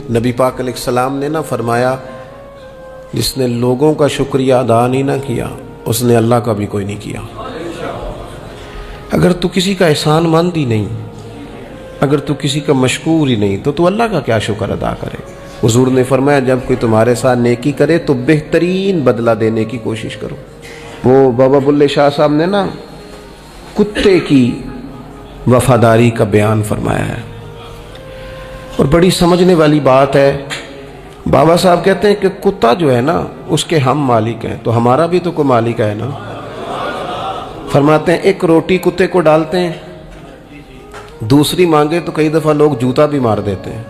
نبی پاک علیہ السلام نے نہ فرمایا جس نے لوگوں کا شکریہ ادا نہیں نہ کیا اس نے اللہ کا بھی کوئی نہیں کیا۔ اگر تو کسی کا احسان مند ہی نہیں، اگر تو کسی کا مشکور ہی نہیں تو اللہ کا کیا شکر ادا کرے؟ حضور نے فرمایا جب کوئی تمہارے ساتھ نیکی کرے تو بہترین بدلہ دینے کی کوشش کرو۔ وہ بابا بلے شاہ صاحب نے نا کتے کی وفاداری کا بیان فرمایا ہے، اور بڑی سمجھنے والی بات ہے۔ بابا صاحب کہتے ہیں کہ کتا جو ہے نا اس کے ہم مالک ہیں، تو ہمارا بھی تو کوئی مالک ہے نا۔ فرماتے ہیں ایک روٹی کتے کو ڈالتے ہیں، دوسری مانگے تو کئی دفعہ لوگ جوتا بھی مار دیتے ہیں،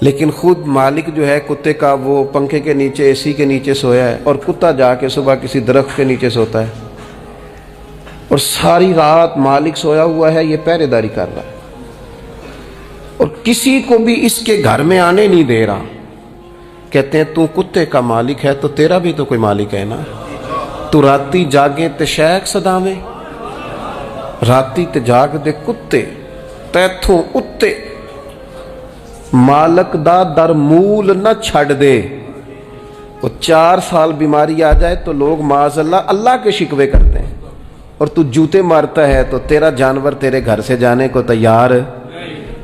لیکن خود مالک جو ہے کتے کا وہ پنکھے کے نیچے اے سی کے نیچے سویا ہے، اور کتا جا کے صبح کسی درخت کے نیچے سوتا ہے، اور ساری رات مالک سویا ہوا ہے، یہ پہرے داری کر رہا ہے، اور کسی کو بھی اس کے گھر میں آنے نہیں دے رہا۔ کہتے ہیں تو کتے کا مالک ہے تو تیرا بھی تو کوئی مالک ہے نا۔ تو راتی جاگے تے شیخ صداویں، راتی تے جاگ دے کتے تیتھوں اتے، مالک دا در مول نہ چھڑ دے۔ وہ 4 سال بیماری آ جائے تو لوگ معاذ اللہ کے شکوے کرتے ہیں، اور تو جوتے مارتا ہے تو تیرا جانور تیرے گھر سے جانے کو تیار۔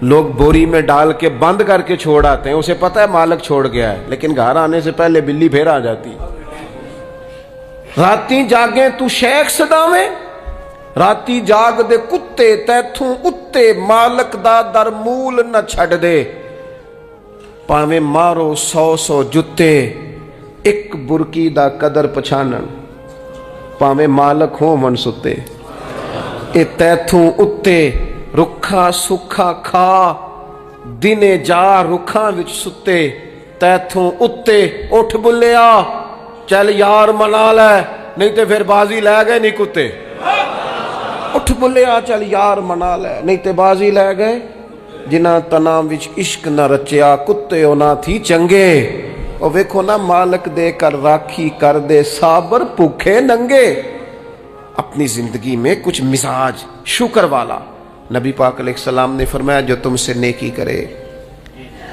لوگ بوری میں ڈال کے بند کر کے چھوڑ آتے ہیں، اسے پتہ ہے مالک چھوڑ گیا ہے، لیکن گھر آنے سے پہلے بلی پھر آ جاتی۔ راتی جاگیں تو شیخ صداویں، راتی جاگ دے کتے تیتھوں اتے، مالک دا در مول نہ چھڑ دے۔ پاویں مارو 100 جتے، ایک برکی دا قدر پچھانن، پاویں مالک ہو من ستے۔ اے تیتھوں اتے رکھا سکھا کھا، دنے جا رکھاں وچ ستے۔ تیتھوں اتے اٹھ بلیا، چل یار منا لے، نہیں تے پھر بازی لے گئے نہیں کتے۔ اٹھ بلیا چل یار منا لے، نہیں تے بازی لے گئے۔ جنہاں تناں وچ عشق نہ رچیا، کتے ہونا تھی چنگے۔ اور ویکھو نا مالک دے کر راکھی کر دے، صابر بھوکے ننگے۔ اپنی زندگی میں کچھ مزاج شکر والا۔ نبی پاک علیہ السلام نے فرمایا جو تم سے نیکی کرے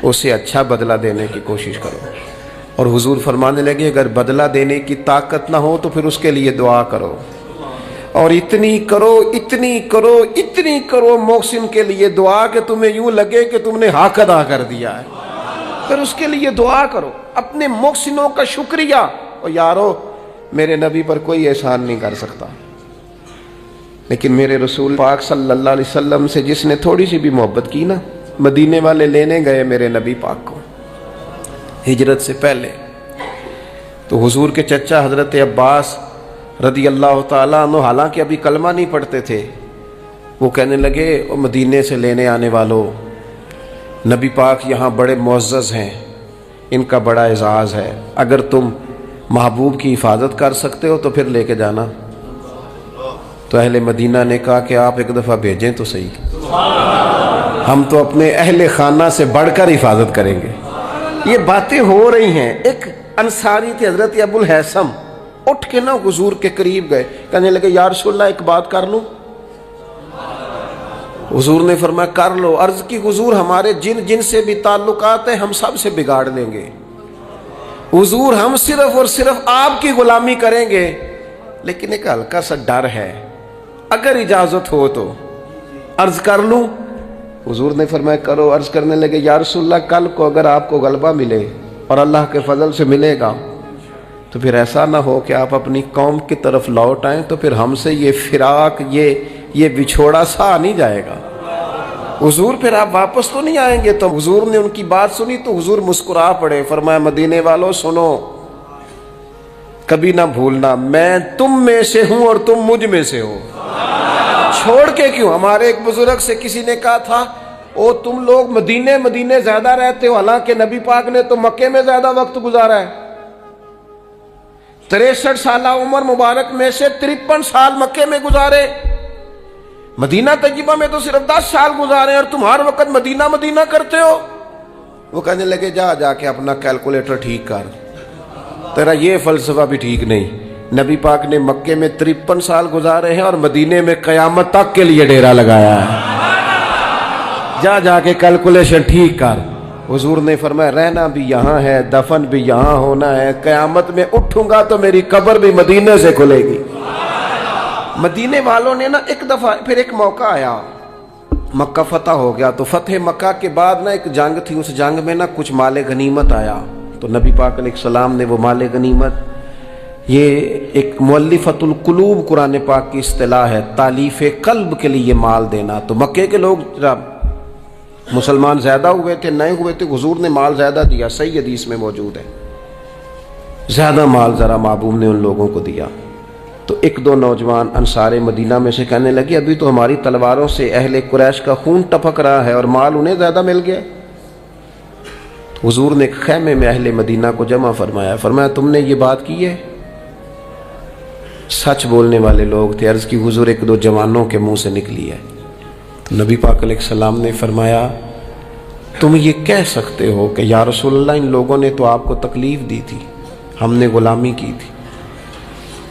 اسے اچھا بدلہ دینے کی کوشش کرو، اور حضور فرمانے لگے اگر بدلہ دینے کی طاقت نہ ہو تو پھر اس کے لیے دعا کرو، اور اتنی کرو اتنی کرو اتنی کرو محسن کے لیے دعا کہ تمہیں یوں لگے کہ تم نے حق ادا کر دیا ہے، پھر اس کے لیے دعا کرو، اپنے محسنوں کا شکریہ۔ اور یارو میرے نبی پر کوئی احسان نہیں کر سکتا، لیکن میرے رسول پاک صلی اللہ علیہ وسلم سے جس نے تھوڑی سی بھی محبت کی نا، مدینے والے لینے گئے میرے نبی پاک کو ہجرت سے پہلے، تو حضور کے چچا حضرت عباس رضی اللہ تعالیٰ عنہ حالانکہ ابھی کلمہ نہیں پڑھتے تھے، وہ کہنے لگے او مدینے سے لینے آنے والوں، نبی پاک یہاں بڑے معزز ہیں، ان کا بڑا اعزاز ہے، اگر تم محبوب کی حفاظت کر سکتے ہو تو پھر لے کے جانا۔ تو اہل مدینہ نے کہا کہ آپ ایک دفعہ بھیجیں تو صحیح، ہم تو اپنے اہل خانہ سے بڑھ کر حفاظت کریں گے۔ یہ باتیں ہو رہی ہیں، ایک انصاری تھے حضرت ابو الحیثم، اٹھ کے نا حضور کے قریب گئے، کہنے لگے یا رسول اللہ ایک بات کر لوں؟ حضور نے فرمایا کر لو۔ عرض کی حضور ہمارے جن سے بھی تعلقات ہیں ہم سب سے بگاڑ دیں گے، حضور ہم صرف اور صرف آپ کی غلامی کریں گے، لیکن ایک ہلکا سا ڈر ہے، اگر اجازت ہو تو عرض کر لوں؟ حضور نے فرمایا کرو۔ عرض کرنے لگے یا رسول اللہ کل کو اگر آپ کو غلبہ ملے اور اللہ کے فضل سے ملے گا تو پھر ایسا نہ ہو کہ آپ اپنی قوم کی طرف لوٹ آئیں تو پھر ہم سے یہ فراق یہ بچھوڑا سا نہیں جائے گا، حضور پھر آپ واپس تو نہیں آئیں گے۔ تو حضور نے ان کی بات سنی تو حضور مسکرا پڑے، فرمایا مدینے والوں سنو، کبھی نہ بھولنا میں تم میں سے ہوں اور تم مجھ میں سے ہو، چھوڑ کے کیوں؟ ہمارے ایک بزرگ سے کسی نے کہا تھا او تم لوگ مدینے زیادہ رہتے ہو، حالانکہ نبی پاک نے تو مکے میں زیادہ وقت گزارا ہے، 63 سالہ عمر مبارک میں سے 53 سال مکے میں گزارے، مدینہ طیبہ میں تو صرف 10 سال گزارے اور تم ہر وقت مدینہ کرتے ہو۔ وہ کہنے لگے جا کے اپنا کیلکولیٹر ٹھیک کر، تیرا یہ فلسفہ بھی ٹھیک نہیں، نبی پاک نے مکے میں 53 سال گزارے ہیں اور مدینے میں قیامت تک کے لیے ڈیرا لگایا ہے، جا کے کیلکولیشن ٹھیک کر۔ حضور نے فرمایا رہنا بھی یہاں ہے، دفن بھی یہاں ہونا ہے، قیامت میں اٹھوں گا تو میری قبر بھی مدینے سے کھلے گی۔ مدینے والوں نے نا ایک دفعہ پھر ایک موقع آیا، مکہ فتح ہو گیا، تو فتح مکہ کے بعد نا ایک جنگ تھی، اس جنگ میں نا کچھ مال غنیمت آیا، تو نبی پاک علیہ السلام نے وہ مال غنیمت، یہ ایک مؤلفۃ القلوب قرآن پاک کی اصطلاح ہے، تالیف قلب کے لیے مال دینا۔ تو مکے کے لوگ مسلمان زیادہ ہوئے تھے، نئے ہوئے تھے، حضور نے مال زیادہ دیا، صحیح حدیث میں موجود ہے، زیادہ مال ذرا محبوب نے ان لوگوں کو دیا۔ تو ایک دو نوجوان انصار مدینہ میں سے کہنے لگے ابھی تو ہماری تلواروں سے اہل قریش کا خون ٹپک رہا ہے اور مال انہیں زیادہ مل گیا۔ تو حضور نے ایک خیمے میں اہل مدینہ کو جمع فرمایا تم نے یہ بات کی ہے؟ سچ بولنے والے لوگ تھے، عرض کی حضور ایک دو جوانوں کے منہ سے نکلی ہے۔ تو نبی پاک علیہ السلام نے فرمایا تم یہ کہہ سکتے ہو کہ یا رسول اللہ ان لوگوں نے تو آپ کو تکلیف دی تھی، ہم نے غلامی کی تھی،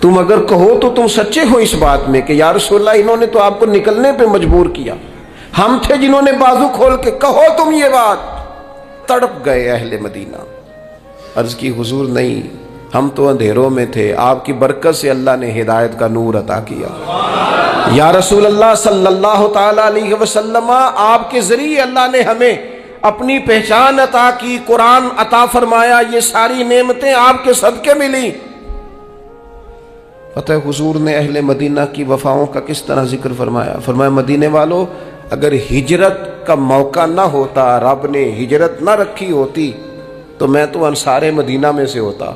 تم اگر کہو تو تم سچے ہو اس بات میں کہ یا رسول اللہ انہوں نے تو آپ کو نکلنے پہ مجبور کیا، ہم تھے جنہوں نے بازو کھول کے کہو تم یہ بات۔ تڑپ گئے اہل مدینہ، عرض کی حضور نہیں، ہم تو اندھیروں میں تھے، آپ کی برکت سے اللہ نے ہدایت کا نور عطا کیا۔ یا رسول اللہ صلی اللہ تعالی علیہ وسلم آپ کے ذریعے اللہ نے ہمیں اپنی پہچان عطا کی، قرآن عطا فرمایا، یہ ساری نعمتیں آپ کے صدقے ملی۔ پتہ حضور نے اہل مدینہ کی وفاؤں کا کس طرح ذکر فرمایا مدینے والوں اگر ہجرت کا موقع نہ ہوتا، رب نے ہجرت نہ رکھی ہوتی تو میں تو انصار مدینہ میں سے ہوتا۔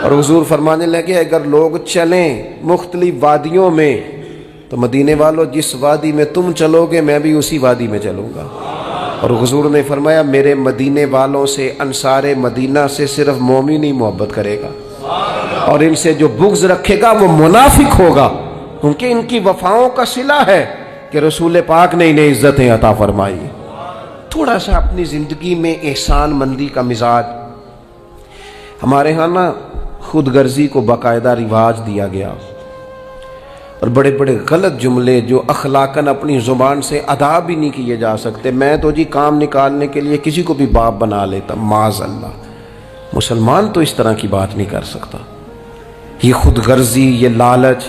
اور حضور فرمانے لگے اگر لوگ چلیں مختلف وادیوں میں تو مدینے والوں جس وادی میں تم چلو گے میں بھی اسی وادی میں چلوں گا۔ اور حضور نے فرمایا میرے مدینے والوں سے، انصار مدینہ سے صرف مومن ہی محبت کرے گا، اور ان سے جو بغض رکھے گا وہ منافق ہوگا، کیونکہ ان کی وفاؤں کا صلہ ہے کہ رسول پاک نے انہیں عزتیں عطا فرمائی۔ تھوڑا سا اپنی زندگی میں احسان مندی کا مزاج، ہمارے ہاں نا خود غرضی کو باقاعدہ رواج دیا گیا، اور بڑے بڑے غلط جملے جو اخلاقاً اپنی زبان سے ادا بھی نہیں کیے جا سکتے، میں تو جی کام نکالنے کے لیے کسی کو بھی باپ بنا لیتا، معاذ اللہ، مسلمان تو اس طرح کی بات نہیں کر سکتا۔ یہ خود غرضی، یہ لالچ،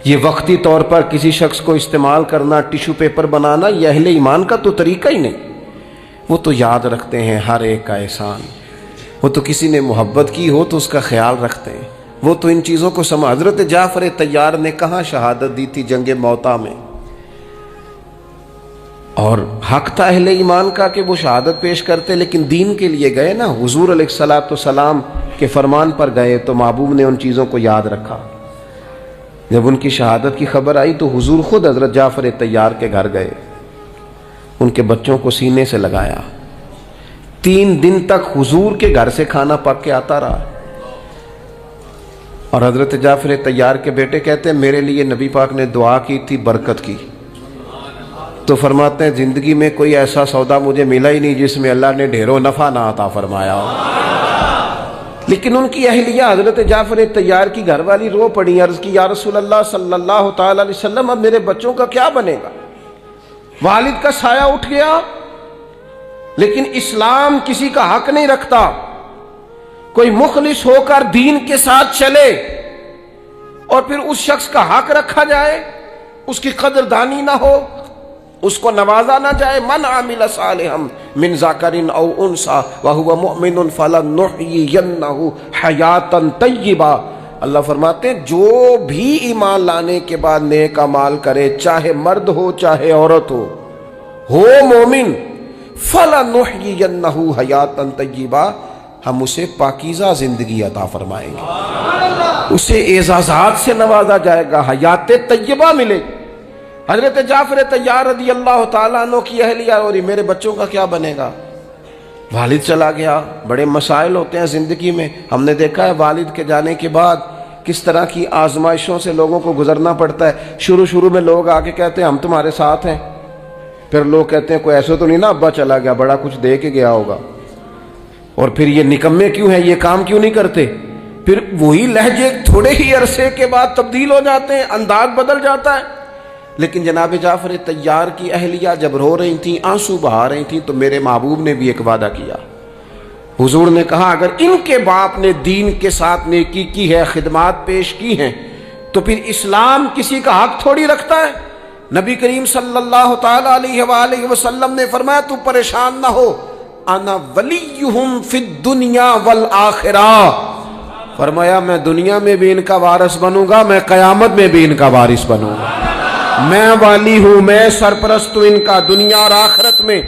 یہ وقتی طور پر کسی شخص کو استعمال کرنا، ٹیشو پیپر بنانا، یہ اہل ایمان کا تو طریقہ ہی نہیں۔ وہ تو یاد رکھتے ہیں ہر ایک کا احسان، وہ تو کسی نے محبت کی ہو تو اس کا خیال رکھتے ہیں، وہ تو ان چیزوں کو حضرت جعفر طیار نے کہاں شہادت دی تھی جنگ موتا میں، اور حق تھا اہل ایمان کا کہ وہ شہادت پیش کرتے، لیکن دین کے لیے گئے نا، حضور علیہ الصلوۃ والسلام کے فرمان پر گئے تو محبوب نے ان چیزوں کو یاد رکھا۔ جب ان کی شہادت کی خبر آئی تو حضور خود حضرت جعفر طیار کے گھر گئے، ان کے بچوں کو سینے سے لگایا، 3 دن تک حضور کے گھر سے کھانا پک کے آتا رہا۔ اور حضرت جعفر طیار کے بیٹے کہتے ہیں میرے لیے نبی پاک نے دعا کی تھی برکت کی، تو فرماتے ہیں زندگی میں کوئی ایسا سودا مجھے ملا ہی نہیں جس میں اللہ نے ڈھیروں نفع نہ عطا فرمایا ہو۔ لیکن ان کی اہلیہ حضرت جعفر طیار کی گھر والی رو پڑی، عرض کی یا رسول اللہ صلی اللہ تعالی علیہ وسلم اب میرے بچوں کا کیا بنے گا؟ والد کا سایہ اٹھ گیا، لیکن اسلام کسی کا حق نہیں رکھتا، کوئی مخلص ہو کر دین کے ساتھ چلے اور پھر اس شخص کا حق رکھا جائے، اس کی قدردانی نہ ہو، اس کو نوازا نہ جائے۔ من عمل صالحا من ذکر او انثى وهو مؤمن فلنحيينه حیاتا طیبہ، اللہ فرماتے ہیں جو بھی ایمان لانے کے بعد نیک اعمال کرے، چاہے مرد ہو چاہے عورت ہو مومن، فلنحيينه حیاتا طیبہ، ہم اسے پاکیزہ زندگی عطا فرمائیں گے، اسے اعزازات سے نوازا جائے گا، حیات طیبہ ملے۔ حضرت جعفر طیار رضی اللہ تعالیٰ عنہ کی اہلیہ اور میرے بچوں کا کیا بنے گا؟ والد چلا گیا، بڑے مسائل ہوتے ہیں زندگی میں، ہم نے دیکھا ہے والد کے جانے کے بعد کس طرح کی آزمائشوں سے لوگوں کو گزرنا پڑتا ہے۔ شروع میں لوگ آ کے کہتے ہیں ہم تمہارے ساتھ ہیں، پھر لوگ کہتے ہیں کوئی ایسا تو نہیں نا ابا چلا گیا، بڑا کچھ دے کے گیا ہوگا، اور پھر یہ نکمے کیوں ہیں، یہ کام کیوں نہیں کرتے، پھر وہی لہجے تھوڑے ہی عرصے کے بعد تبدیل ہو جاتے ہیں، انداز بدل جاتا ہے۔ لیکن جناب جعفر طیار کی اہلیہ جب رو رہی تھیں، آنسو بہا رہی تھیں، تو میرے محبوب نے بھی ایک وعدہ کیا۔ حضور نے کہا اگر ان کے باپ نے دین کے ساتھ نیکی کی ہے، خدمات پیش کی ہیں، تو پھر اسلام کسی کا حق تھوڑی رکھتا ہے۔ نبی کریم صلی اللہ تعالی علیہ وآلہ وسلم نے فرمایا تو پریشان نہ ہو، انا ولیہم فی الدنیا والآخرہ، فرمایا میں دنیا میں بھی ان کا وارث بنوں گا، میں قیامت میں بھی ان کا وارث بنوں گا، میں والی ہوں، میں سرپرست ہوں ان کا دنیا اور آخرت میں۔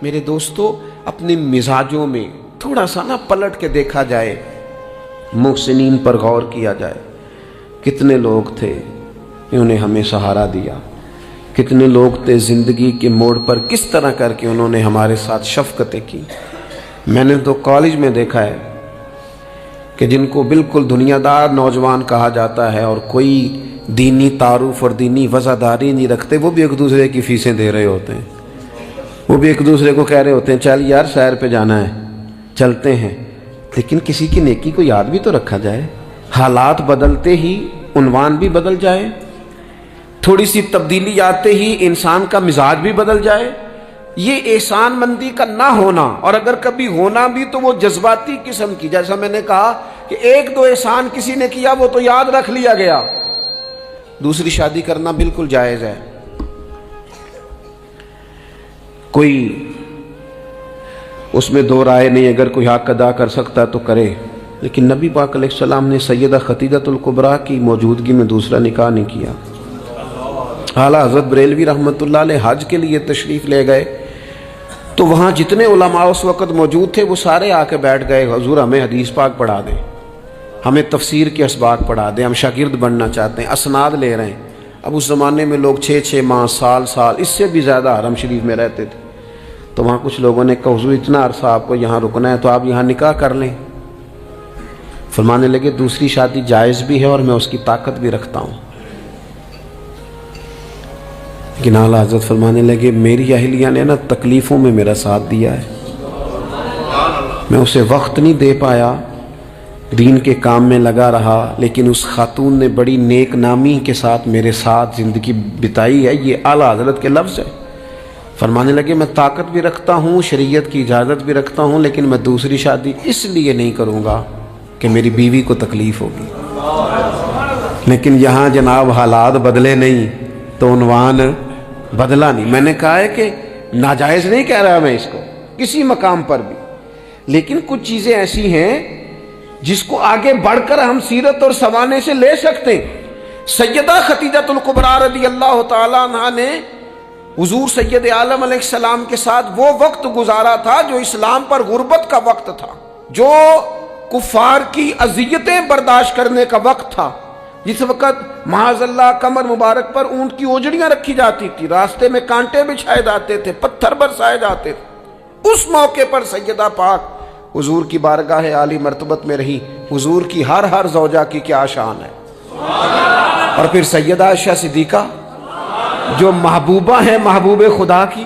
میرے دوستو، اپنے مزاجوں میں تھوڑا سا نہ پلٹ کے دیکھا جائے، محسنین پر غور کیا جائے۔ کتنے لوگ تھے انہوں نے ہمیں سہارا دیا، کتنے لوگ تھے زندگی کے موڑ پر کس طرح کر کے انہوں نے ہمارے ساتھ شفقتیں کی۔ میں نے تو کالج میں دیکھا ہے کہ جن کو بالکل دنیا دار نوجوان کہا جاتا ہے اور کوئی دینی تعارف اور دینی وزاداری نہیں رکھتے، وہ بھی ایک دوسرے کی فیسیں دے رہے ہوتے ہیں، وہ بھی ایک دوسرے کو کہہ رہے ہوتے ہیں چل یار سیر پہ جانا ہے، چلتے ہیں۔ لیکن کسی کی نیکی کو یاد بھی تو رکھا جائے۔ حالات بدلتے ہی عنوان بھی بدل جائے، تھوڑی سی تبدیلی آتے ہی انسان کا مزاج بھی بدل جائے۔ یہ احسان مندی کا نہ ہونا، اور اگر کبھی ہونا بھی تو وہ جذباتی قسم کی، جیسا میں نے کہا کہ ایک دو احسان کسی نے کیا وہ تو یاد رکھ لیا گیا۔ دوسری شادی کرنا بالکل جائز ہے، کوئی اس میں دو رائے نہیں، اگر کوئی حق ادا کر سکتا تو کرے، لیکن نبی پاک علیہ السلام نے سیدہ خدیجہ الکبریٰ کی موجودگی میں دوسرا نکاح نہیں کیا۔ اعلیٰ حضرت بریلوی رحمۃ اللہ علیہ حج کے لیے تشریف لے گئے تو وہاں جتنے علماء اس وقت موجود تھے وہ سارے آ کے بیٹھ گئے، حضور ہمیں حدیث پاک پڑھا دیں، ہمیں تفسیر کے اسباق پڑھا دیں، ہم شاگرد بننا چاہتے ہیں، اسناد لے رہے ہیں۔ اب اس زمانے میں لوگ 6 ماہ، سال اس سے بھی زیادہ حرم شریف میں رہتے تھے، تو وہاں کچھ لوگوں نے کہا حضور اتنا عرصہ آپ کو یہاں رکنا ہے تو آپ یہاں نکاح کر لیں۔ فرمانے لگے دوسری شادی جائز بھی ہے اور میں اس کی طاقت بھی رکھتا ہوں، لیکن اعلیٰ حضرت فرمانے لگے میری اہلیہ نے نا تکلیفوں میں میرا ساتھ دیا ہے، میں اسے وقت نہیں دے پایا، دین کے کام میں لگا رہا، لیکن اس خاتون نے بڑی نیک نامی کے ساتھ میرے ساتھ زندگی بتائی ہے۔ یہ اعلیٰ حضرت کے لفظ ہے۔ فرمانے لگے میں طاقت بھی رکھتا ہوں، شریعت کی اجازت بھی رکھتا ہوں، لیکن میں دوسری شادی اس لیے نہیں کروں گا کہ میری بیوی کو تکلیف ہوگی۔ لیکن یہاں جناب حالات بدلے نہیں تو عنوان بدلا نہیں۔ میں نے کہا ہے کہ ناجائز نہیں کہہ رہا میں اس کو کسی مقام پر بھی، لیکن کچھ چیزیں ایسی ہیں جس کو آگے بڑھ کر ہم سیرت اور سوانے سے لے سکتے ہیں۔ سیدہ خدیجہ الکبریٰ رضی اللہ تعالیٰ عنہا نے حضور سید عالم علیہ السلام کے ساتھ وہ وقت گزارا تھا جو اسلام پر غربت کا وقت تھا، جو کفار کی اذیتیں برداشت کرنے کا وقت تھا، جس وقت معاذ اللہ کمر مبارک پر اونٹ کی اوجڑیاں رکھی جاتی تھی، راستے میں کانٹے بچھائے جاتے تھے، پتھر برسائے جاتے تھے۔ اس موقع پر سیدہ پاک حضور کی بارگاہ عالی مرتبت میں رہی۔ حضور کی ہر زوجہ کی کیا شان ہے۔ اور پھر سیدہ عائشہ صدیقہ جو محبوبہ ہیں محبوب خدا کی،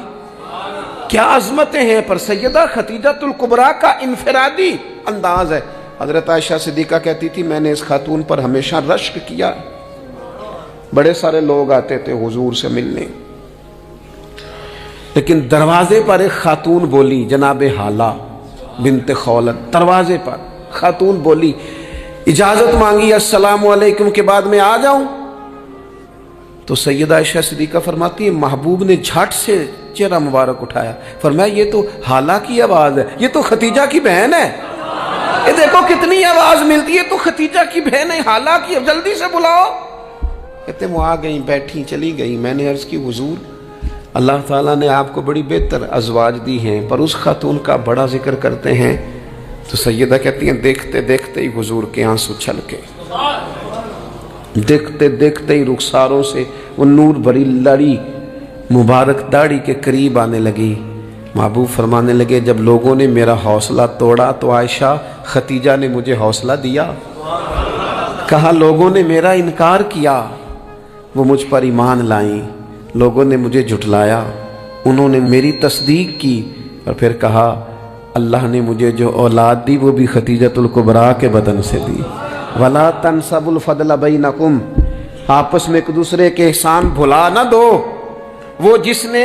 کیا عظمتیں ہیں، پر سیدہ خدیجہ الکبریٰ کا انفرادی انداز ہے۔ حضرت عائشہ صدیقہ کہتی تھی میں نے اس خاتون پر ہمیشہ رشک کیا، بڑے سارے لوگ آتے تھے حضور سے ملنے، لیکن دروازے پر ایک خاتون بولی، جناب حالہ بنت خولد، دروازے پر خاتون بولی، اجازت مانگی السلام علیکم کے بعد میں آ جاؤں؟ تو سیدہ عائشہ صدیقہ فرماتی ہے محبوب نے جھٹ سے چہرہ مبارک اٹھایا، فرمایا یہ تو حالہ کی آواز ہے، یہ تو خدیجہ کی بہن ہے، یہ دیکھو کتنی آواز ملتی ہے، تو خدیجہ کی بہن ہے، حالہ کی، جلدی سے بلاؤ۔ کہتے وہ آ گئیں، بیٹھی چلی گئی۔ میں نے عرض کی حضور اللہ تعالیٰ نے آپ کو بڑی بہتر ازواج دی ہیں، پر اس خاتون کا بڑا ذکر کرتے ہیں۔ تو سیدہ کہتی ہیں دیکھتے دیکھتے ہی حضور کے آنسو چھلکے، دیکھتے دیکھتے ہی رخساروں سے وہ نور بھری لڑی مبارک داڑھی کے قریب آنے لگی۔ محبوب فرمانے لگے جب لوگوں نے میرا حوصلہ توڑا تو عائشہ خدیجہ نے مجھے حوصلہ دیا۔ کہا لوگوں نے میرا انکار کیا، وہ مجھ پر ایمان لائیں، لوگوں نے مجھے جھٹلایا، انہوں نے میری تصدیق کی، اور پھر کہا اللہ نے مجھے جو اولاد دی وہ بھی خدیجہ الکبریٰ کے بدن سے دی۔ وَلَا تَنْسَبُوا الْفَضْلَ بَيْنَكُمْ، آپس میں ایک دوسرے کے احسان بھلا نہ دو. وہ جس نے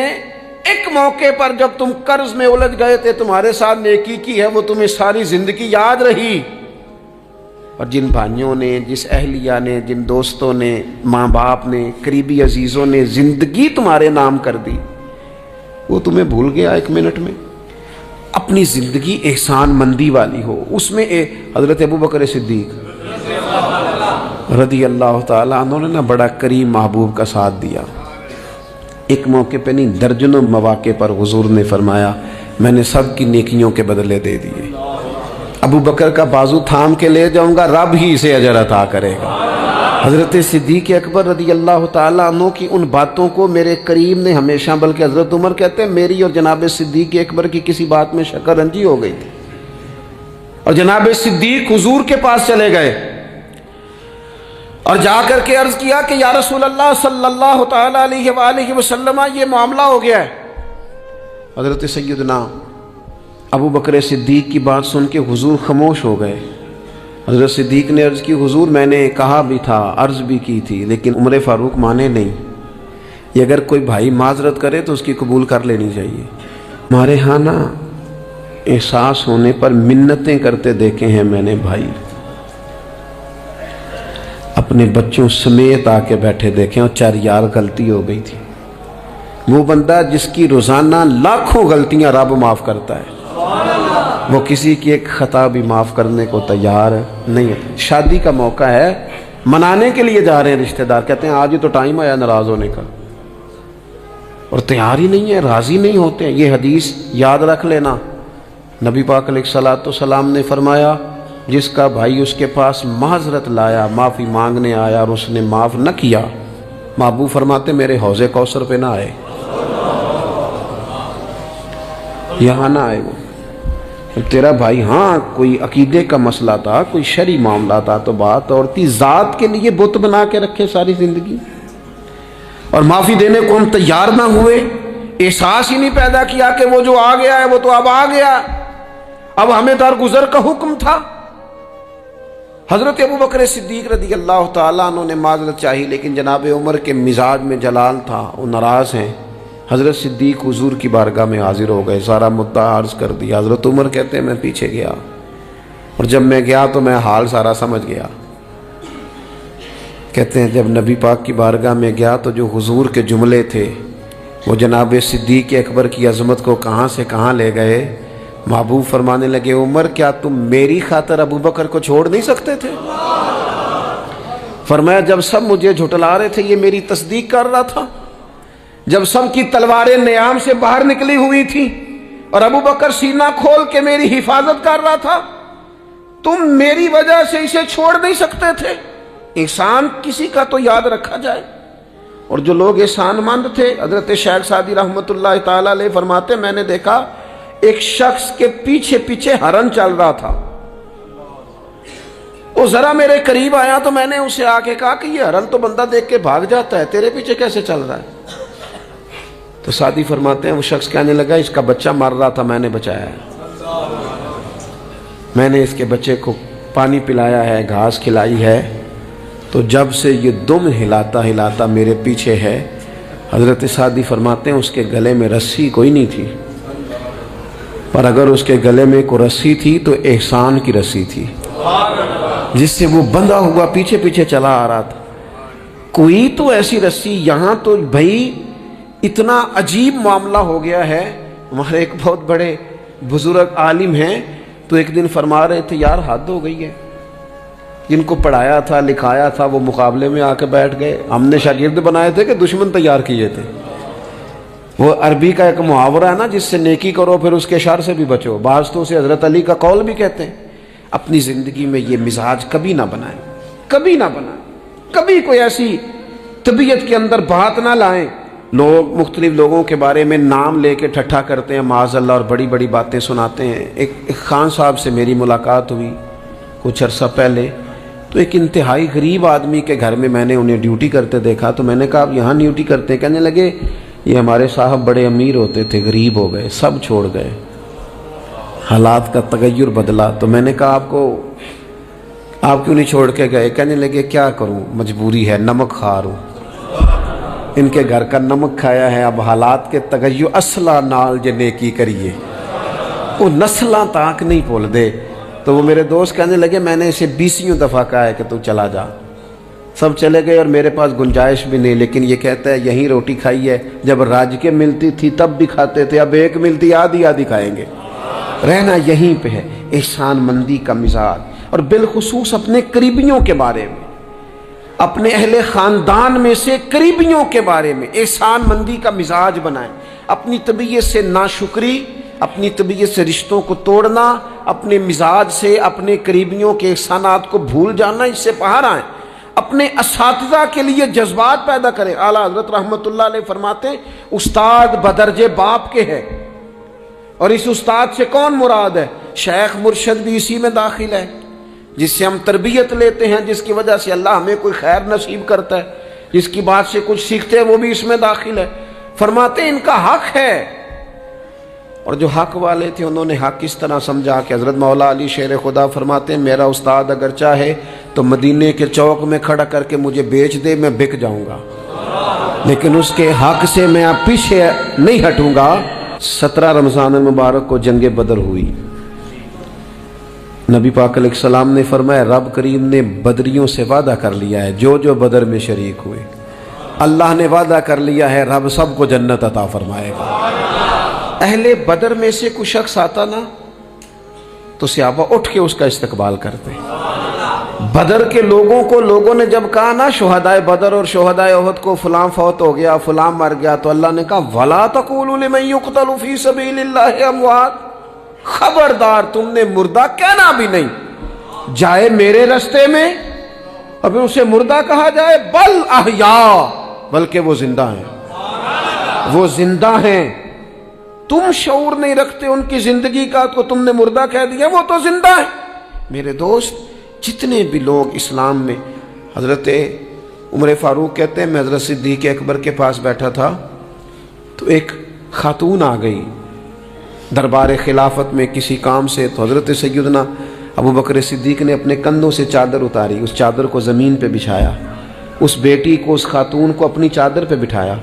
ایک موقع پر جب تم قرض میں الجھ گئے تھے تمہارے ساتھ نیکی کی ہے وہ تمہیں ساری زندگی یاد رہی. اور جن بھائیوں نے، جس اہلیہ نے، جن دوستوں نے، ماں باپ نے، قریبی عزیزوں نے زندگی تمہارے نام کر دی وہ تمہیں بھول گیا ایک منٹ میں. اپنی زندگی احسان مندی والی ہو. اس میں حضرت ابوبکر صدیق رضی اللہ تعالیٰ عنہ نے بڑا کریم محبوب کا ساتھ دیا. ایک موقع پہ نہیں، درجنوں مواقع پر حضور نے فرمایا میں نے سب کی نیکیوں کے بدلے دے دیے. ابو بکر کا بازو تھام کے لے جاؤں گا، رب ہی اسے اجر عطا کرے گا. حضرت صدیق اکبر رضی اللہ تعالیٰ عنہ کی ان باتوں کو میرے کریم نے ہمیشہ، بلکہ حضرت عمر کہتے ہیں میری اور جناب صدیق اکبر کی کسی بات میں شکر رنجی ہو گئی تھی اور جناب صدیق حضور کے پاس چلے گئے اور جا کر کے عرض کیا کہ یا رسول اللہ صلی اللہ تعالیٰ علیہ وآلہ وسلم یہ معاملہ ہو گیا ہے. حضرت سیدنا ابو بکر صدیق کی بات سن کے حضور خاموش ہو گئے. حضرت صدیق نے عرض کی حضور میں نے کہا بھی تھا، عرض بھی کی تھی، لیکن عمر فاروق مانے نہیں. یہ اگر کوئی بھائی معذرت کرے تو اس کی قبول کر لینی چاہیے. ہمارے ہاں نا احساس ہونے پر منتیں کرتے دیکھے ہیں میں نے بھائی، اپنے بچوں سمیت آ کے بیٹھے دیکھیں اور چار یار غلطی ہو گئی تھی. وہ بندہ جس کی روزانہ لاکھوں غلطیاں رب معاف کرتا ہے، وہ کسی کی ایک خطا بھی معاف کرنے کو تیار نہیں ہے. شادی کا موقع ہے، منانے کے لیے جا رہے ہیں رشتہ دار، کہتے ہیں آج ہی تو ٹائم آیا ناراض ہونے کا، اور تیار ہی نہیں ہے، راضی نہیں ہوتے ہیں. یہ حدیث یاد رکھ لینا. نبی پاک علیہ الصلوۃ والسلام نے فرمایا جس کا بھائی اس کے پاس معذرت لایا، معافی مانگنے آیا اور اس نے معاف نہ کیا، محبوب فرماتے میرے حوض کوثر پہ نہ آئے، یہاں نہ آئے. وہ تیرا بھائی ہاں کوئی عقیدے کا مسئلہ تھا، کوئی شرعی معاملہ تھا تو بات اور تھی، ذات کے لیے بت بنا کے رکھے ساری زندگی اور معافی دینے کو ہم تیار نہ ہوئے. احساس ہی نہیں پیدا کیا کہ وہ جو آ گیا ہے وہ تو اب آ گیا، اب ہمیں درگزر کا حکم تھا. حضرت ابوبکر صدیق رضی اللہ تعالیٰ عنہ نے معذرت چاہی، لیکن جناب عمر کے مزاج میں جلال تھا، وہ ناراض ہیں. حضرت صدیق حضور کی بارگاہ میں حاضر ہو گئے، سارا مدعا عرض کر دیا. حضرت عمر کہتے ہیں میں پیچھے گیا اور جب میں گیا تو میں حال سارا سمجھ گیا. کہتے ہیں جب نبی پاک کی بارگاہ میں گیا تو جو حضور کے جملے تھے وہ جناب صدیق اکبر کی عظمت کو کہاں سے کہاں لے گئے. محبوب فرمانے لگے عمر کیا تم میری خاطر ابو بکر کو چھوڑ نہیں سکتے تھے؟ فرمایا جب سب مجھے جھٹلا رہے تھے یہ میری تصدیق کر رہا تھا، جب سب کی تلواریں نیام سے باہر نکلی ہوئی تھی اور ابو بکر سینہ کھول کے میری حفاظت کر رہا تھا، تم میری وجہ سے اسے چھوڑ نہیں سکتے تھے. احسان کسی کا تو یاد رکھا جائے. اور جو لوگ احسان مند تھے، حضرت شیخ سعدی رحمۃ اللہ تعالی علیہ فرماتے میں نے دیکھا ایک شخص کے پیچھے پیچھے ہرن چل رہا تھا. وہ ذرا میرے قریب آیا تو میں نے اسے آ کے کہا کہ یہ ہرن تو بندہ دیکھ کے بھاگ جاتا ہے، تیرے پیچھے کیسے چل رہا ہے؟ تو سعدی فرماتے ہیں وہ شخص کہنے لگا اس کا بچہ مر رہا تھا، میں نے بچایا ہے، میں نے اس کے بچے کو پانی پلایا ہے، گھاس کھلائی ہے، تو جب سے یہ دم ہلاتا ہلاتا میرے پیچھے ہے. حضرت سعدی فرماتے ہیں اس کے گلے میں رسی کوئی نہیں تھی، پر اگر اس کے گلے میں کوئی رسی تھی تو احسان کی رسی تھی جس سے وہ بندھا ہوا پیچھے پیچھے چلا آ رہا تھا. کوئی تو ایسی رسی. یہاں تو بھائی اتنا عجیب معاملہ ہو گیا ہے. ہمارے ایک بہت بڑے بزرگ عالم ہیں تو ایک دن فرما رہے تھے یار حد ہو گئی ہے، جن کو پڑھایا تھا لکھایا تھا وہ مقابلے میں آ کے بیٹھ گئے. ہم نے شاگرد بنائے تھے کہ دشمن تیار کیے تھے. وہ عربی کا ایک محاورہ ہے نا جس سے نیکی کرو پھر اس کے شر سے بھی بچو. بعض تو اسے حضرت علی کا قول بھی کہتے ہیں. اپنی زندگی میں یہ مزاج کبھی نہ بنائیں، کبھی نہ بنائیں، کبھی کوئی ایسی طبیعت کے اندر بات نہ لائیں. لوگ مختلف لوگوں کے بارے میں نام لے کے ٹھٹھا کرتے ہیں معاذ اللہ اور بڑی بڑی باتیں سناتے ہیں. ایک خان صاحب سے میری ملاقات ہوئی کچھ عرصہ پہلے، تو ایک انتہائی غریب آدمی کے گھر میں نے انہیں ڈیوٹی کرتے دیکھا. تو میں نے کہا آپ یہاں ڈیوٹی کرتے ہیں؟ کہنے لگے یہ ہمارے صاحب بڑے امیر ہوتے تھے، غریب ہو گئے، سب چھوڑ گئے، حالات کا تغیر بدلا. تو میں نے کہا آپ کو آپ کیوں نہیں چھوڑ کے گئے؟ کہنے لگے کیا کروں، مجبوری ہے، نمک خار ہوں، ان کے گھر کا نمک کھایا ہے، اب حالات کے تغیر اصلہ نال جے نیکی کریے، وہ نسلاں تاک نہیں بھول دے۔ تو وہ میرے دوست کہنے لگے میں نے اسے 20 دفعہ کہا ہے کہ تو چلا جا، سب چلے گئے اور میرے پاس گنجائش بھی نہیں، لیکن یہ کہتا ہے یہیں روٹی کھائی ہے، جب راج کے ملتی تھی تب بھی کھاتے تھے، اب ایک ملتی آدھی آدھی کھائیں گے، رہنا یہیں پہ ہے۔ احسان مندی کا مزاج، اور بالخصوص اپنے قریبیوں کے بارے میں، اپنے اہل خاندان میں سے قریبیوں کے بارے میں احسان مندی کا مزاج بنائیں۔ اپنی طبیعت سے ناشکری، اپنی طبیعت سے رشتوں کو توڑنا، اپنے مزاج سے اپنے قریبیوں کے احسانات کو بھول جانا، اس سے باہر آئیں۔ اپنے اساتذہ کے لیے جذبات پیدا کریں۔ اعلیٰ حضرت رحمۃ اللہ علیہ فرماتے ہیں استاد بدرجے باپ کے ہے، اور اس استاد سے کون مراد ہے؟ شیخ مرشد بھی اسی میں داخل ہے، جس سے ہم تربیت لیتے ہیں، جس کی وجہ سے اللہ ہمیں کوئی خیر نصیب کرتا ہے، جس کی بات سے کچھ سیکھتے ہیں، وہ بھی اس میں داخل ہے۔ فرماتے ہیں ان کا حق ہے، اور جو حق والے تھے انہوں نے حق اس طرح سمجھا کہ حضرت مولا علی شیر خدا فرماتے ہیں میرا استاد اگر چاہے تو مدینے کے چوک میں کھڑا کر کے مجھے بیچ دے، میں بک جاؤں گا، لیکن اس کے حق سے میں اب پیچھے نہیں ہٹوں گا۔ 17 رمضان المبارک کو جنگ بدر ہوئی۔ نبی پاک علیہ السلام نے فرمایا رب کریم نے بدریوں سے وعدہ کر لیا ہے، جو جو بدر میں شریک ہوئے اللہ نے وعدہ کر لیا ہے رب سب کو جنت عطا فرمائے گا۔ اہل بدر میں سے کوئی شخص آتا نا تو صحابہ اٹھ کے اس کا استقبال کرتے۔ بدر کے لوگوں کو لوگوں نے جب کہا نا شہدائے بدر اور شہدائے احد کو فلاں فوت ہو گیا، فلاں مر گیا، تو اللہ نے کہا وَلَا تَقُولُوا لِمَن يُقْتَلُ فِي سَبِيلِ اللَّهِ أَمْوَاتٌ، خبردار تم نے مردہ کہنا بھی نہیں، جائے میرے رستے میں اور پھر اسے مردہ کہا جائے، بل احیاء، بلکہ وہ زندہ ہیں، وہ زندہ ہیں۔ تم شعور نہیں رکھتے ان کی زندگی کا تو تم نے مردہ کہہ دیا، وہ تو زندہ ہے۔ میرے دوست جتنے بھی لوگ اسلام میں، حضرت عمر فاروق کہتے ہیں میں حضرت صدیق اکبر کے پاس بیٹھا تھا تو ایک خاتون آ گئی دربار خلافت میں کسی کام سے، تو حضرت سیدنا ابو بکر صدیق نے اپنے کندھوں سے چادر اتاری، اس چادر کو زمین پہ بچھایا، اس بیٹی کو، اس خاتون کو اپنی چادر پہ بٹھایا۔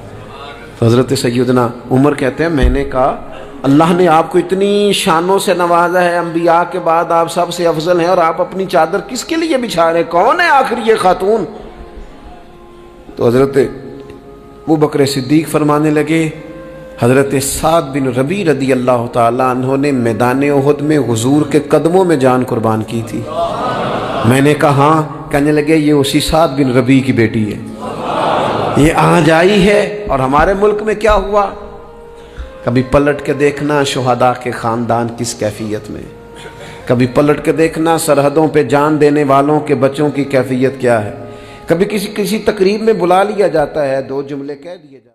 تو حضرت سیدنا عمر کہتے ہیں میں نے کہا اللہ نے آپ کو اتنی شانوں سے نوازا ہے، انبیاء کے بعد آپ سب سے افضل ہیں، اور آپ اپنی چادر کس کے لیے بچھا رہے ہیں؟ کون ہے آخر یہ خاتون؟ تو حضرت ابو بکر صدیق فرمانے لگے حضرت سعد بن ربیع رضی اللہ تعالیٰ عنہ نے میدان احد میں حضور کے قدموں میں جان قربان کی تھی۔ میں نے کہا ہاں، کہنے لگے یہ اسی سعد بن ربیع کی بیٹی ہے، یہ آج آئی ہے۔ اور ہمارے ملک میں کیا ہوا؟ کبھی پلٹ کے دیکھنا شہداء کے خاندان کس کیفیت میں، کبھی پلٹ کے دیکھنا سرحدوں پہ جان دینے والوں کے بچوں کی کیفیت کیا ہے۔ کبھی کسی تقریب میں بلا لیا جاتا ہے، 2 جملے کہہ دیے جاتے ہیں۔